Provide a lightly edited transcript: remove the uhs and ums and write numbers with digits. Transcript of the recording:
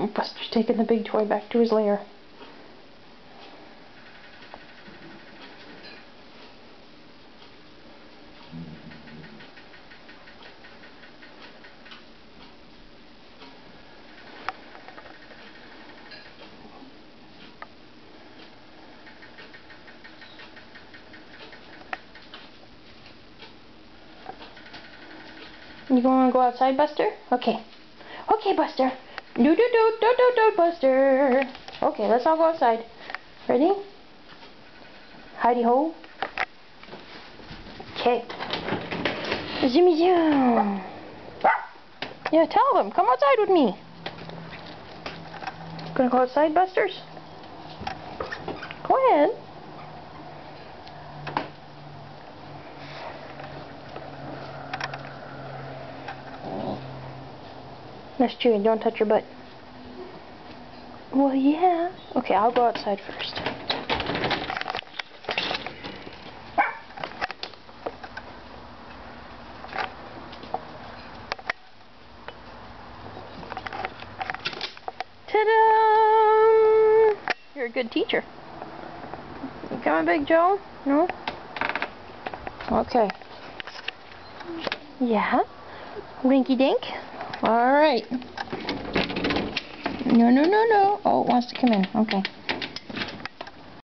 Buster's taking the big toy back to his lair. You want to go outside, Buster? Okay. Okay, Buster. Do, Buster. Okay, let's all go outside. Ready? Hidey ho. Okay. Zoomy zoom. Yeah, tell them. Come outside with me. Gonna go outside, Busters? Go ahead. That's Chewy, don't touch your butt. Well, yeah. Okay, I'll go outside first. Ta-da! You're a good teacher. You coming, Big Joe? No? Okay. Yeah? Rinky Dink? Alright. No. Oh, it wants to come in. Okay.